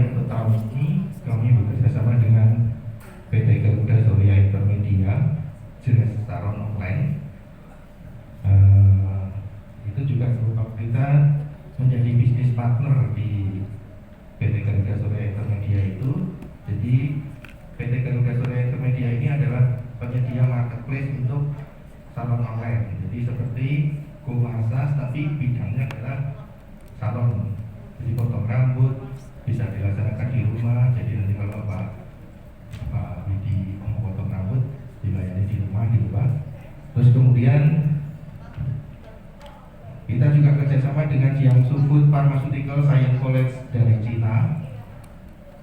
Kemudian untuk tahun ini kami bekerjasama dengan PT Garuda Surya Intermedia, jenis salon online. Itu juga berupa kita menjadi bisnis partner di PT Garuda Surya Intermedia itu. Jadi PT Garuda Surya Intermedia ini adalah penyedia marketplace untuk salon online. Jadi seperti Go Massage, tapi bidangnya adalah salon. Jadi potong rambut bisa dilaksanakan di rumah. Jadi nanti kalau Pak Widi mau potong rambut dilayani di rumah gitu Pak. Terus kemudian kita juga kerjasama dengan Jiangsu Food Pharmaceutical Science College dari Cina.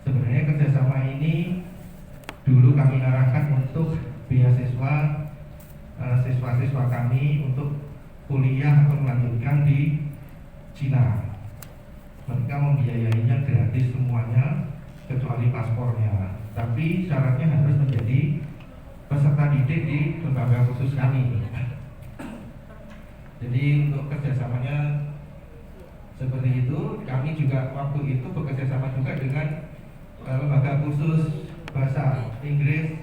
Sebenarnya kerjasama ini dulu kami arahkan untuk beasiswa siswa-siswa kami untuk kuliah atau melanjutkan di Cina. Mereka membiayainya gratis semuanya kecuali paspornya. Tapi syaratnya harus menjadi peserta didik di lembaga khusus kami. Jadi untuk kerjasamanya seperti itu. Kami juga waktu itu bekerjasama juga dengan lembaga khusus bahasa Inggris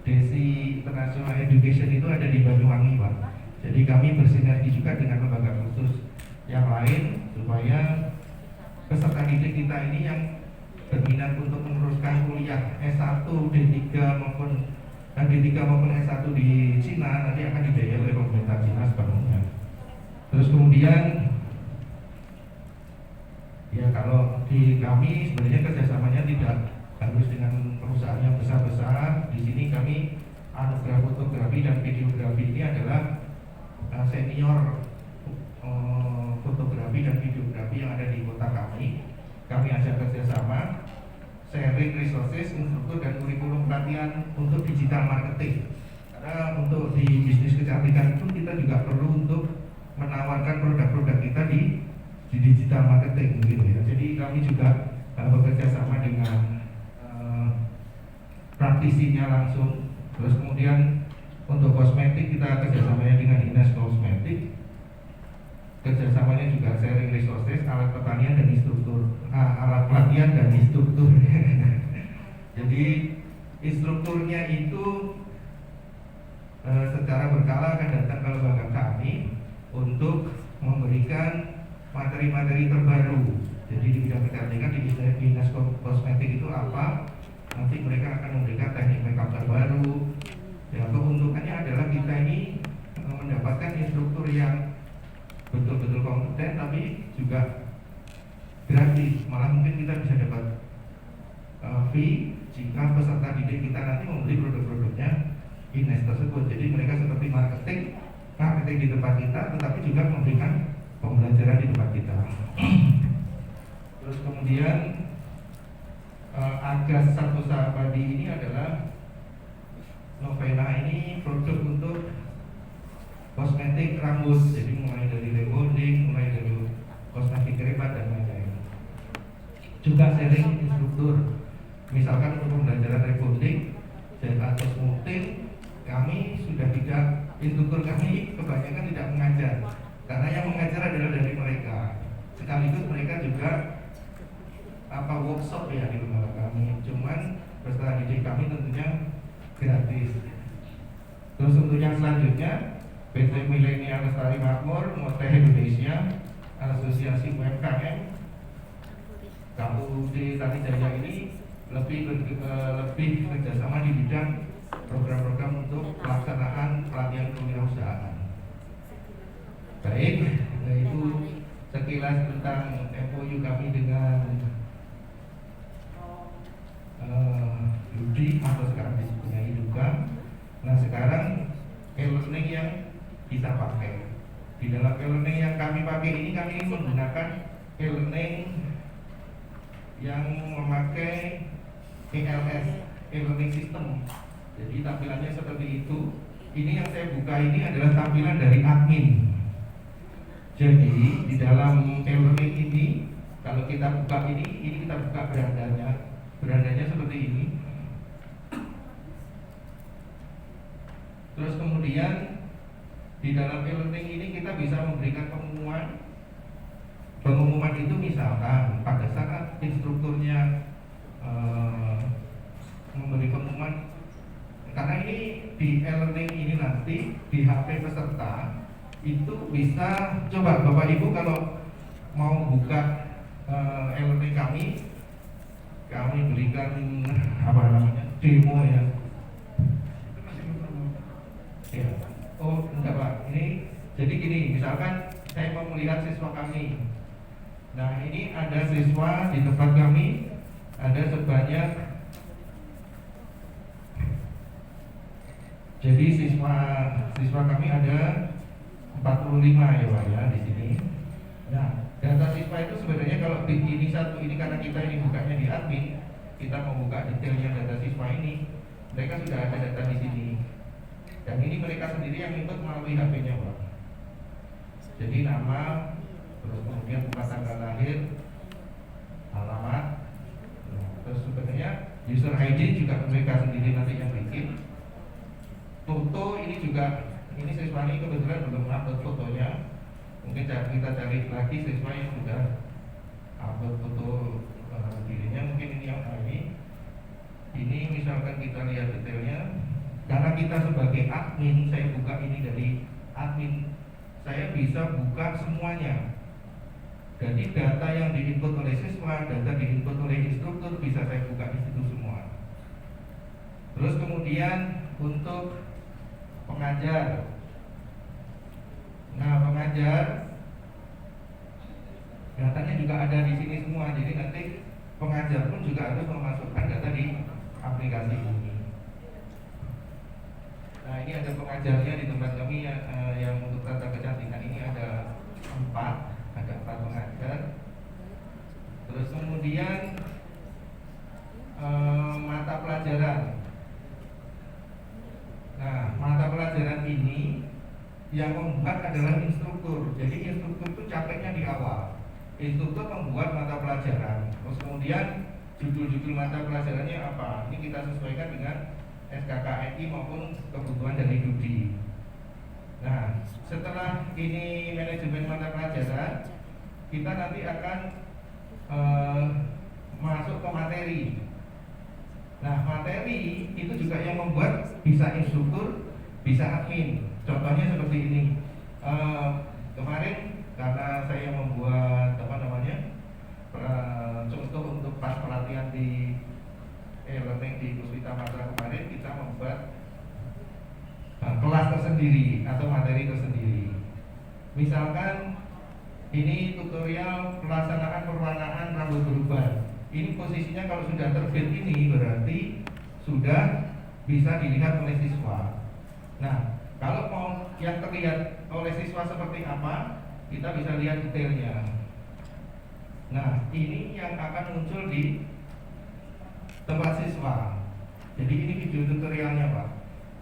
Desi International Education, itu ada di Banyuwangi Pak. Jadi kami bersinergi juga dengan lembaga khusus yang lain supaya peserta didik kita ini yang berminat untuk meneruskan kuliah S1, D3 maupun S1 di Cina nanti akan dibiayai oleh pemerintah Cina sepenuhnya. Terus kemudian ya kalau di kami sebenarnya kerjasamanya tidak harus dengan perusahaan yang besar-besar. Di sini kami anugerah fotografi dan videografi ini adalah senior fotografi dan videografi yang ada di kota kami. Kami ajak kerjasama, sharing resources, instruktur dan kurikulum pelatihan untuk digital marketing. Karena untuk di bisnis kecantikan itu kita juga perlu untuk menawarkan produk-produk kita di digital marketing gitu ya. Jadi kami juga bekerja sama dengan praktisinya langsung. Terus kemudian untuk kosmetik kita kerjasamanya dengan Ines Kosmetik. Kerjasamanya juga sharing resources, alat pertanian dan instruktur, alat pelatihan dan instruktur. Jadi instrukturnya itu secara berkala akan datang ke lembaga kami untuk memberikan materi-materi terbaru. Jadi di bidang kecantikan di Ines Kosmetik itu apa? Nanti mereka akan memberikan teknik makeup terbaru. Ya, keuntungannya adalah kita ini mendapatkan instruktur yang betul-betul kompeten tapi juga gratis. Malah mungkin kita bisa dapat fee jika peserta didik kita nanti membeli produk-produknya Ines tersebut. Jadi mereka seperti marketing di tempat kita, tetapi juga memberikan pembelajaran di tempat kita. Terus kemudian Agas Satu Sabadi ini adalah Novena ini produk untuk kosmetik rambut. Jadi mulai dari rebonding, mulai dari kosmetik krepat dan lain-lain. Juga sharing instruktur. Misalkan untuk pembelajaran rebonding atau smoothing, kami sudah tidak, instruktur kami kebanyakan tidak mengajar, karena yang mengajar adalah dari mereka. Sekaligus mereka juga workshop ya di lembaga kami. Cuman peserta didik kami tentunya gratis. Terus untuk yang selanjutnya PT Milenial Lestari Makmur, Moteh Indonesia, Asosiasi UMKM, KUD Tani Jaya ini lebih kerjasama di bidang program-program untuk pelaksanaan pelatihan kewirausahaan. Baik, itu sekilas tentang MOU kami dengan Yudi atau sekarang disebutnya Iduka. Nah sekarang e-learning yang kita pakai. Di dalam e-learning yang kami pakai ini, kami menggunakan e-learning yang memakai ELS, e-learning system. Jadi tampilannya seperti itu. Ini yang saya buka ini adalah tampilan dari admin. Jadi di dalam e-learning ini, kalau kita buka ini kita buka berandanya. Berandanya seperti ini. Terus kemudian di dalam e-learning ini kita bisa memberikan pengumuman. Pengumuman itu misalkan pada saat instrukturnya memberi pengumuman, karena ini di e-learning ini nanti di HP peserta itu bisa, coba Bapak Ibu kalau mau buka e-learning kami berikan apa namanya demo ya. Ya. Oh enggak Pak, ini jadi gini, misalkan saya mau melihat siswa kami. Nah ini ada siswa di tempat kami, ada sebanyak, jadi siswa kami ada 45 ya Pak ya di sini. Nah data siswa itu sebenarnya kalau ini satu ini karena kita ini bukanya di admin, kita mau buka detailnya data siswa ini, mereka sudah ada data di sini. Dan ini mereka sendiri yang input melalui HP-nya Pak. Jadi nama, terus kemudian tempat tanggal lahir, alamat, terus sebenarnya user ID juga mereka sendiri nanti yang bikin. Foto ini juga, ini siswa ini kebetulan belum upload fotonya. Mungkin kita cari lagi siswa yang sudah upload foto dirinya. Mungkin ini yang ini misalkan kita lihat detailnya. Karena kita sebagai admin, saya buka ini dari admin, saya bisa buka semuanya. Jadi data yang diinput oleh siswa, data diinput oleh instruktur bisa saya buka di situ semua. Terus kemudian untuk pengajar, nah pengajar datanya juga ada di sini semua. Jadi nanti pengajar pun juga harus memasukkan data di aplikasi ini. Nah ini ada pengajarnya di tempat kami yang untuk tata kecantikan ini ada 4 pengajar. Terus kemudian mata pelajaran. Nah mata pelajaran ini yang membuat adalah instruktur. Jadi instruktur itu capeknya di awal. Instruktur membuat mata pelajaran. Terus kemudian judul-judul mata pelajarannya apa? Ini kita sesuaikan dengan SKKNI maupun kebutuhan dari Dudi. Nah, setelah ini manajemen mata pelajaran, kita nanti akan masuk ke materi. Nah, materi itu juga yang membuat bisa instruktur, bisa admin. Contohnya seperti ini. Kemarin karena saya membuat contoh untuk pas pelatihan di e-learning di Puspita Matra kemarin, kita membuat kelas tersendiri atau materi tersendiri. Misalkan ini tutorial pelaksanaan pewarnaan rambut berubah. Ini posisinya kalau sudah terbit ini berarti sudah bisa dilihat oleh siswa. Nah, kalau mau yang terlihat oleh siswa seperti apa, kita bisa lihat detailnya. Nah, ini yang akan muncul di tempat siswa. Jadi ini video tutorialnya Pak.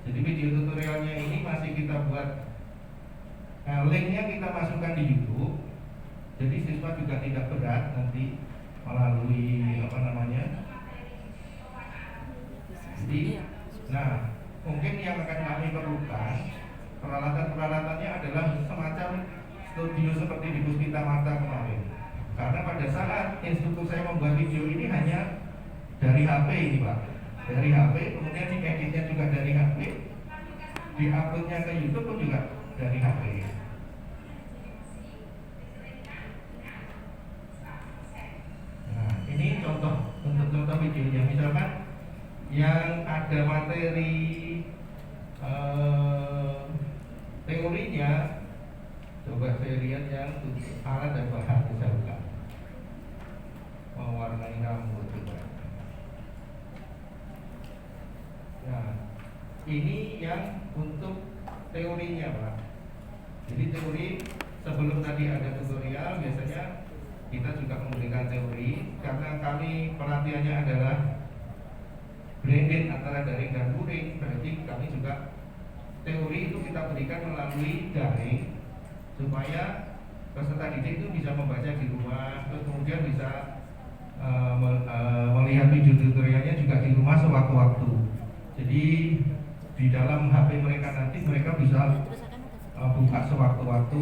Jadi video tutorialnya ini masih kita buat, linknya kita masukkan di YouTube. Jadi siswa juga tidak berat nanti melalui nah mungkin yang akan kami perlukan peralatan-peralatannya adalah semacam studio seperti di Puspita Mata kemarin. Karena pada saat instruktur saya membuat video ini hanya dari HP ini Pak, dari HP, kemudian dieditnya juga dari HP, diuploadnya ke YouTube pun juga dari HP. Nah ini contoh untuk contoh videonya. Misalkan yang ada materi teorinya, coba saya lihat yang alat dan bahan misalkan mewarnai rambut juga. Nah, ini yang untuk teorinya, Pak. Jadi teori sebelum tadi ada tutorial, biasanya kita juga memberikan teori karena kami pelatihannya adalah blended antara daring dan luring, berarti kami juga teori itu kita berikan melalui daring supaya peserta didik itu bisa membaca di rumah, terus kemudian bisa melihat video tutorialnya juga di rumah sewaktu-waktu. Jadi di dalam HP mereka nanti mereka bisa buka sewaktu-waktu,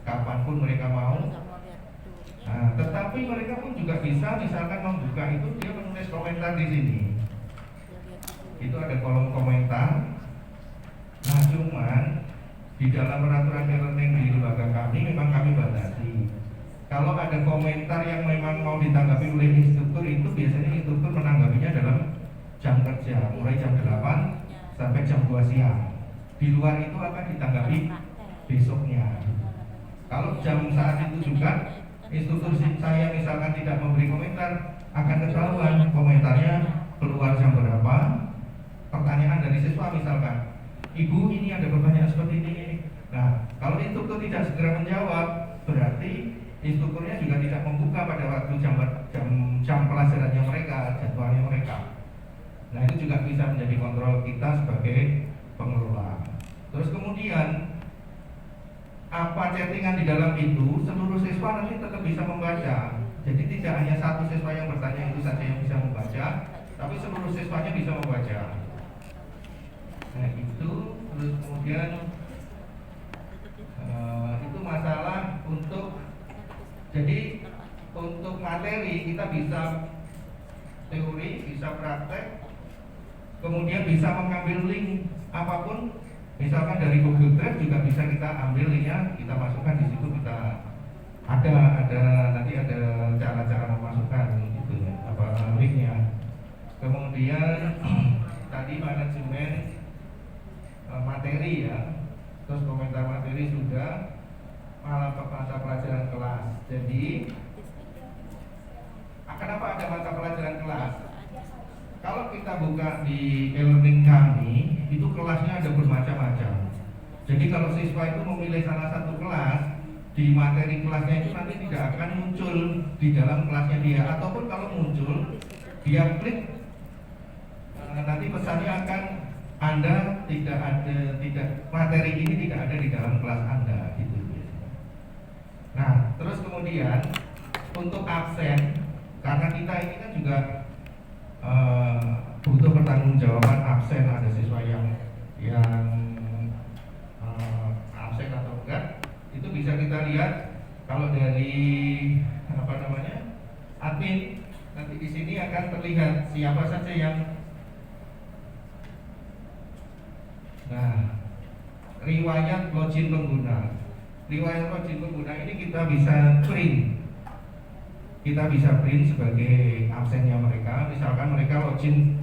kapanpun mereka mau, Nah, tetapi mereka pun juga bisa misalkan membuka itu, dia menulis komentar di sini. Itu ada kolom komentar. Nah, cuman di dalam peraturan e-learning di lembaga kami memang kami batasi. Kalau ada komentar yang memang mau ditanggapi oleh instruktur, itu biasanya instruktur menanggapinya dalam jam kerja, mulai jam 8 sampai jam 2 siang. Di luar itu akan ditanggapi besoknya. Kalau jam saat itu juga instruktur saya misalkan tidak memberi komentar, akan ketahuan komentarnya keluar jam berapa. Pertanyaan dari siswa misalkan, Ibu ini ada pertanyaan seperti ini. Nah, kalau instruktur tidak segera menjawab, berarti instrukturnya juga tidak membuka pada waktu jam pelajarannya mereka, jadwalnya mereka. Nah, itu juga bisa menjadi kontrol kita sebagai pengelola. Terus kemudian apa chattingan di dalam itu, seluruh siswa nanti tetap bisa membaca. Jadi tidak hanya satu siswa yang bertanya itu saja yang bisa membaca, tapi seluruh siswanya bisa membaca. Nah, itu terus kemudian itu masalah untuk, jadi untuk materi kita bisa teori, bisa praktek, kemudian bisa mengambil link apapun, misalkan dari Google Drive juga bisa kita ambil linknya, kita masukkan di situ, kita ada nanti ada cara-cara memasukkan gitu ya, apa linknya. Kemudian tadi manajemen materi ya, terus komentar materi sudah, mata pelajaran kelas. Jadi kenapa ada mata pelajaran kelas? Kalau kita buka di e-learning kami, itu kelasnya ada bermacam-macam. Jadi kalau siswa itu memilih salah satu kelas, di materi kelasnya itu nanti tidak akan muncul di dalam kelasnya dia, ataupun kalau muncul dia klik, nanti pesannya akan Anda tidak materi ini tidak ada di dalam kelas Anda gitu. Nah, terus kemudian untuk absen, karena kita ini kan juga butuh pertanggungjawaban absen, ada siswa yang absen atau enggak, itu bisa kita lihat kalau dari admin, nanti di sini akan terlihat siapa saja yang riwayat login pengguna. Riwayat login pengguna ini kita bisa print. Kita bisa print sebagai absennya mereka. Misalkan mereka login,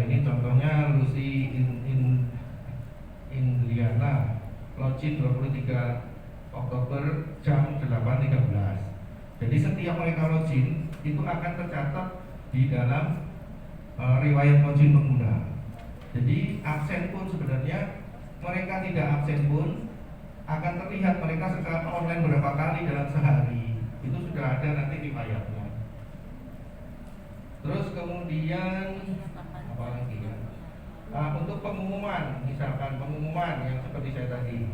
ini contohnya Lucy Indriana, login 23 Oktober jam 8.13. Jadi setiap mereka login itu akan tercatat di dalam riwayat login pengguna. Jadi absen pun sebenarnya mereka tidak absen pun akan terlihat mereka secara online berapa kali dalam sehari. Itu sudah ada nanti riwayatnya. Terus kemudian apa lagi ya? Untuk pengumuman, misalkan pengumuman yang seperti saya tadi.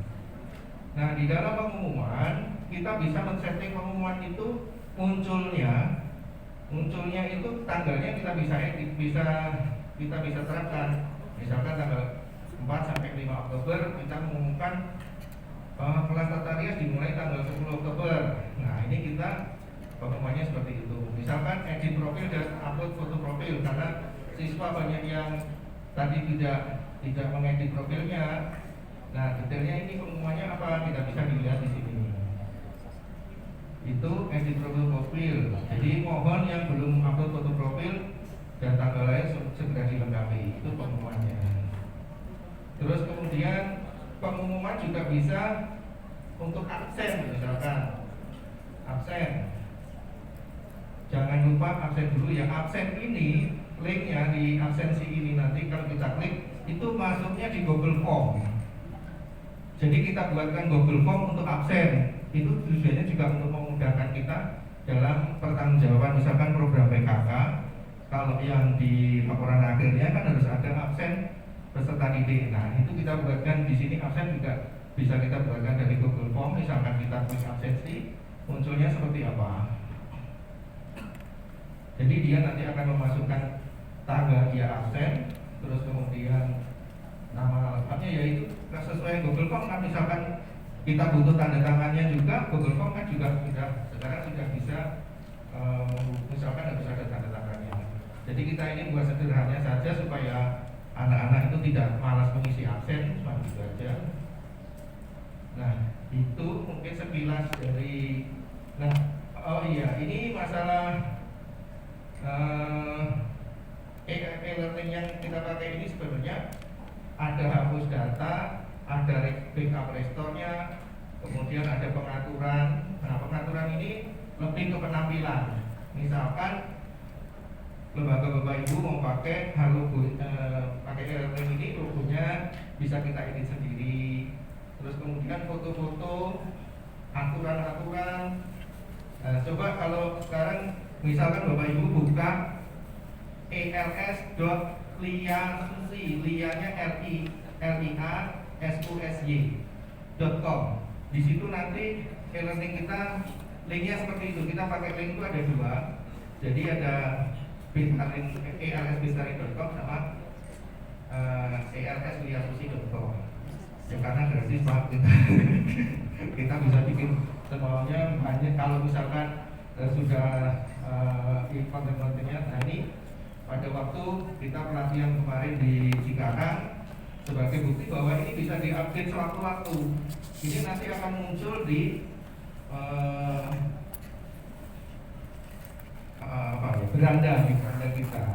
Nah, di dalam pengumuman kita bisa men-setting pengumuman itu munculnya itu tanggalnya kita bisa edit, kita bisa terapkan. Misalkan tanggal 4 sampai 5 Oktober kita mengumumkan kelas tata rias dimulai tanggal 10 Oktober. Nah, ini kita pengumumannya seperti itu. Misalkan edit profil dan upload foto profil, karena siswa banyak yang tadi tidak mengedit profilnya. Nah, detailnya ini pengumumannya apa, kita bisa dilihat di sini. Itu edit profil. Jadi mohon yang belum upload foto profil dan tanggal lahir segera dilengkapi. Itu pengumumannya. Terus kemudian pengumuman juga bisa untuk absen, misalkan absen. Jangan lupa absen dulu ya. Absen ini linknya di absensi ini nanti kalau kita klik itu masuknya di Google Form. Jadi kita buatkan Google Form untuk absen. Itu tujuannya juga untuk memudahkan kita dalam pertanggungjawaban, misalkan program PKK. Kalau yang di laporan akhirnya kan harus ada absen peserta didik. Nah, itu kita buatkan di sini absen juga bisa kita buatkan dari Google Form. Misalkan kita klik absensi, munculnya seperti apa. Jadi dia nanti akan memasukkan tanggal dia absen, terus kemudian nama lengkapnya yaitu sesuai Google Form kan, misalkan kita butuh tanda tangannya juga, Google Form kan juga sekarang sudah bisa, misalkan harus ada tanda tangannya. Jadi kita ini buat sederhana saja supaya anak-anak itu tidak malas mengisi absen, cuma gitu aja. Nah, itu mungkin sekilas dari. Nah, oh iya, ini masalah e-learning yang kita pakai ini sebenarnya ada hapus data, ada backup restore-nya, kemudian ada pengaturan. Nah, pengaturan ini lebih ke penampilan. Misalkan lembaga Bapak Ibu mau pakai pakai e-learning ini, logonya bisa kita edit sendiri. Terus kemudian foto-foto, aturan-aturan. Coba kalau sekarang misalkan Bapak Ibu buka els.liasusi, lianya liasusy.com. Di situ nanti e-learning kita linknya seperti itu. Kita pakai link itu ada dua. Jadi ada els.bintari.com sama els.liasusi.com. Ya karena gratis Pak, kita bisa bikin semuanya. Hanya kalau misalkan sudah konten-kontennya. Nah, ini pada waktu kita pelatihan kemarin di Cikarang, sebagai bukti bahwa ini bisa diupdate sewaktu-waktu. Ini nanti akan muncul di beranda kita.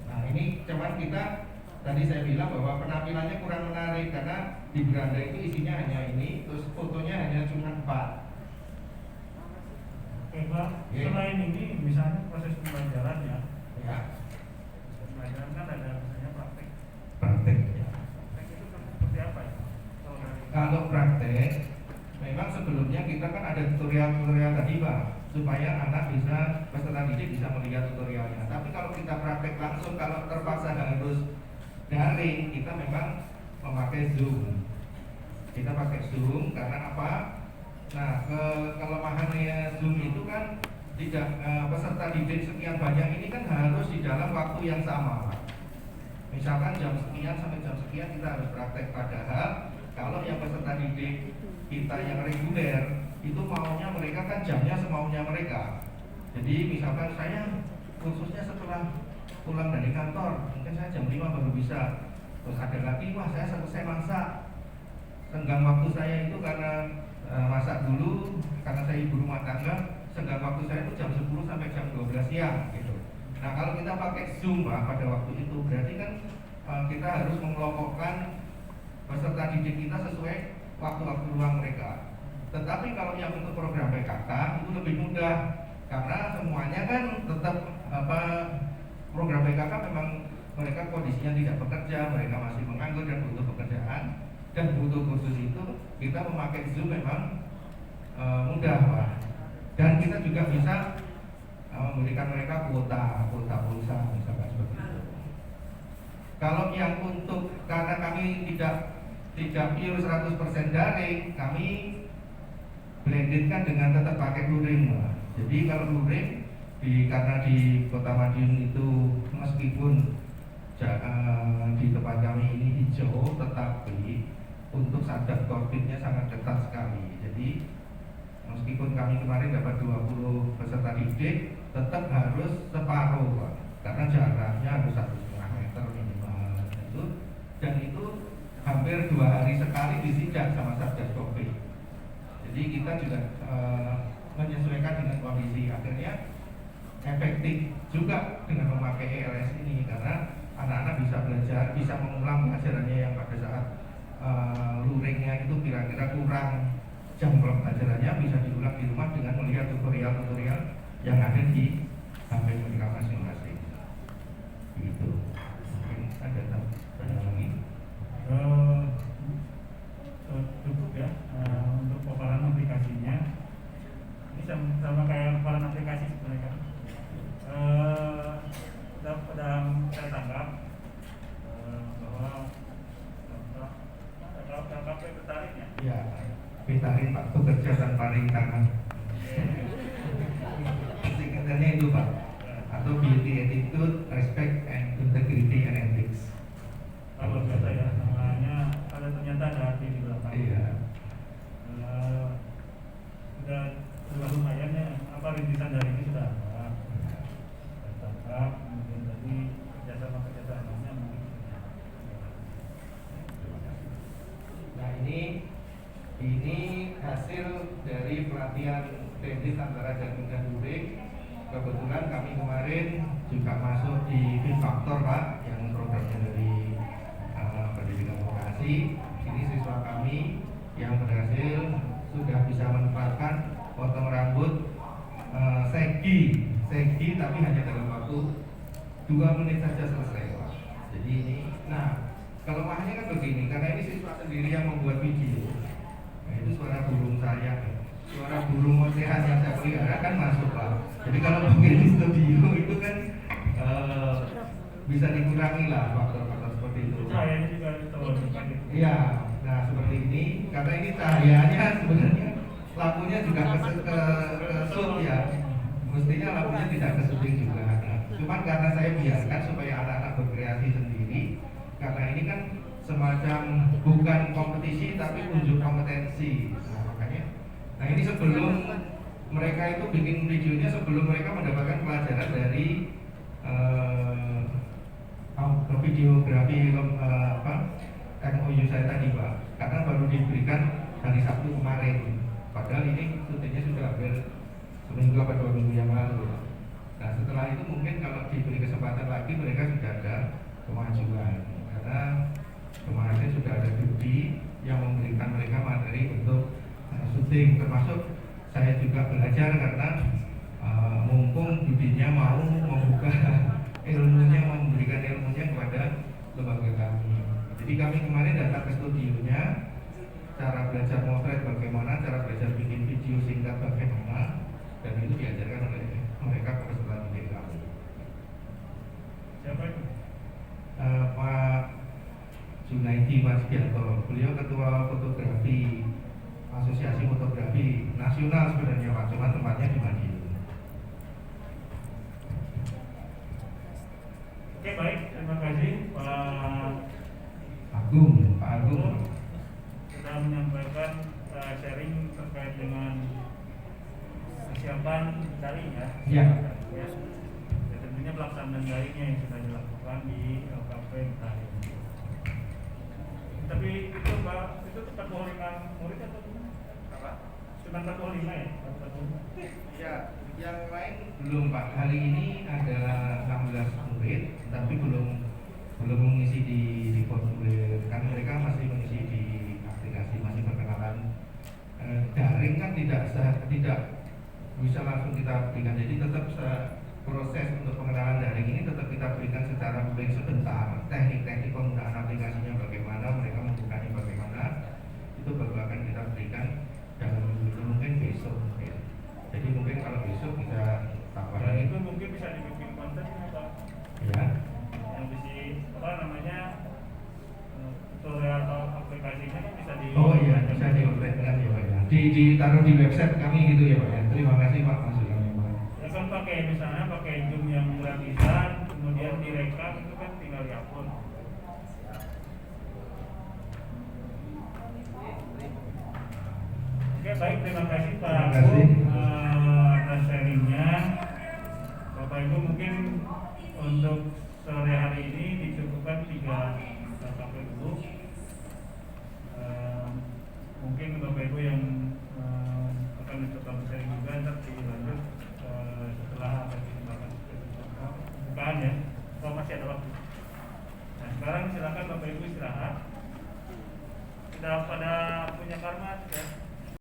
Nah, ini cuman kita tadi saya bilang bahwa penampilannya kurang menarik karena di beranda itu isinya hanya ini, terus fotonya hanya cuma 4. Oke Pak, selain ini misalnya proses pembelajarannya, ya. Pembelajaran kan ada misalnya praktek. Praktek. Ya. Praktek itu seperti apa ya? Kalau praktek, memang sebelumnya kita kan ada tutorial tadi Pak, supaya anak peserta didik bisa melihat tutorialnya. Tapi kalau kita praktek langsung, kalau terpaksa harus daring, kita memang memakai Zoom. Kita pakai Zoom karena apa? Nah, kelemahannya Zoom itu kan tidak peserta didik sekian banyak ini kan harus di dalam waktu yang sama. Misalkan jam sekian sampai jam sekian kita harus praktek, padahal kalau yang peserta didik kita yang reguler itu maunya mereka kan jamnya semaunya mereka. Jadi misalkan saya khususnya setelah pulang dari kantor, mungkin saya jam 5 baru bisa. Terus ada lagi, wah saya selesai masak, senggang waktu saya itu karena masak dulu, karena saya ibu rumah tangga, senggang waktu saya itu jam 10 sampai jam 12 siang gitu. Nah, kalau kita pakai Zoom Pak, pada waktu itu berarti kan kita harus mengelompokkan peserta didik kita sesuai waktu-waktu luang mereka. Tetapi kalau yang untuk program PKK itu lebih mudah karena semuanya kan tetap program PKK memang mereka kondisinya tidak bekerja, mereka masih menganggur dan butuh pekerjaan dan butuh kursus itu. Kita memakai Zoom memang mudah Pak. Dan kita juga bisa memberikan mereka kuota pulsa misalkan seperti itu. Kalau yang untuk, karena kami tidak pure 100% daring, kami blendedkan dengan tetap pakai luring Pak. Jadi kalau luring karena di Kota Madiun itu meskipun di tempat kami ini hijau, tetapi untuk sadar COVID-nya sangat ketat sekali. Jadi meskipun kami kemarin dapat 20 peserta didik, tetap harus separuh Pak, karena jaraknya harus 1,5 meter minimal. Dan itu hampir 2 hari sekali disidak sama Satgas COVID. Jadi kita juga menyesuaikan dengan kondisi. Akhirnya efektif juga dengan memakai ELS ini karena anak-anak bisa belajar, bisa mengulang pelajarannya yang pada saat luringnya itu kira-kira kurang jam pelajarannya, bisa diulang di rumah dengan melihat tutorial-tutorial yang ada di HP mereka masing-masing. Gitu. Mungkin ada lagi. Cukup ya untuk paparan aplikasinya. Ini sama kayak paparan aplikasi sebenarnya kan. Saya tanggap bahwa KKP tertariknya. Ya, ditarik Pak, bekerja tanpa rintangan. Singkatannya itu Pak, atau BTS. juga masuk di Fit Factor Pak, yang programnya dari pendidikan vokasi. Ini siswa kami yang berhasil sudah bisa menempatkan potong rambut segi tapi hanya dalam waktu 2 menit saja selesai Pak. Jadi ini, nah kelemahannya kan begini, karena ini siswa sendiri yang membuat video. Nah itu suara burung saya, suara burung ocehan yang saya pelihara kan masuk Pak. Jadi kalau pakai di studio itu kan bisa dikurangi lah faktor-faktor seperti itu. Cahayanya juga terlalu Iya, nah seperti ini, karena ini cahayanya sebenarnya lampunya juga kesut ya. Mestinya lampunya tidak kesuting juga. Nah, cuman karena saya biarkan supaya anak-anak berkreasi sendiri, karena ini kan semacam bukan kompetisi tapi unjuk kompetensi. Nah, makanya, nah ini sebelum mereka itu bikin videonya, sebelum mereka mendapatkan pelajaran dari videografi MOU saya tadi Pak, karena baru diberikan hari Sabtu kemarin, padahal ini syutingnya sudah hampir seminggu atau 2 minggu yang lalu. Nah setelah itu mungkin kalau diberi kesempatan lagi mereka sudah ada kemajuan, karena kemarin sudah ada Budi yang memberikan mereka materi untuk syuting, termasuk saya juga belajar karena mumpung Budinya mau membuka ilmunya, memberikan ilmunya kepada lembaga kami. Jadi kami kemarin datang ke studionya, cara belajar motret bagaimana, cara belajar bikin video singkat bagaimana, dan itu diajarkan oleh mereka peserta didik kami. Siapa itu? Pak Junaidi Mas Gianto, beliau ketua fotografi Asosiasi Fotografi Nasional sebenarnya Pak, cuma tempatnya di Madiun. Oke baik, terima kasih Pak Agung sudah menyampaikan sharing terkait dengan persiapan daring ya. Ya. Ya, tentunya pelaksanaan daringnya yang sudah dilakukan di LKP hari ini. Tapi itu Pak, itu 45 murid atau gimana? Apa? Cuma 45 ya? Ya, yang lain belum Pak. Hari ini ada 16 murid, tapi belum mengisi di formulir. Kan mereka masih mengisi di aplikasi, masih perkenalan. Daring kan tidak bisa langsung kita berikan. Jadi tetap proses untuk pengenalan daring ini tetap kita berikan secara brief sebentar. Teknik-teknik penggunaan aplikasinya bagaimana, mereka membukanya bagaimana, itu baru akan kita berikan dalam minggu mungkin besok. Ya. Jadi mungkin kalau besok bisa tambah Dan lagi. itu mungkin bisa dibikin konten Pak. Ya. Yang bisa apa namanya tutorial atau aplikasinya bisa di. Oh iya, bisa di-upload kan ya Pak ya. Ditaruh di website kami gitu ya Pak ya. Terima kasih Pak masukannya Pak. Ya kan pakai misalnya pakai Zoom yang gratisan, kemudian direkam itu kan tinggal di-upload. Oke baik, terima kasih Pak Terima kasih. atas sharingnya. Bapak Ibu mungkin untuk sore hari ini dicukupkan 3 sampai dulu. Mungkin Bapak Ibu yang akan mencoba sharing juga nanti dilanjut setelah ada kesempatan pembukaan ya. Kalau masih ada waktu. Nah sekarang silakan Bapak Ibu istirahat. Sudah pada punya karma ya.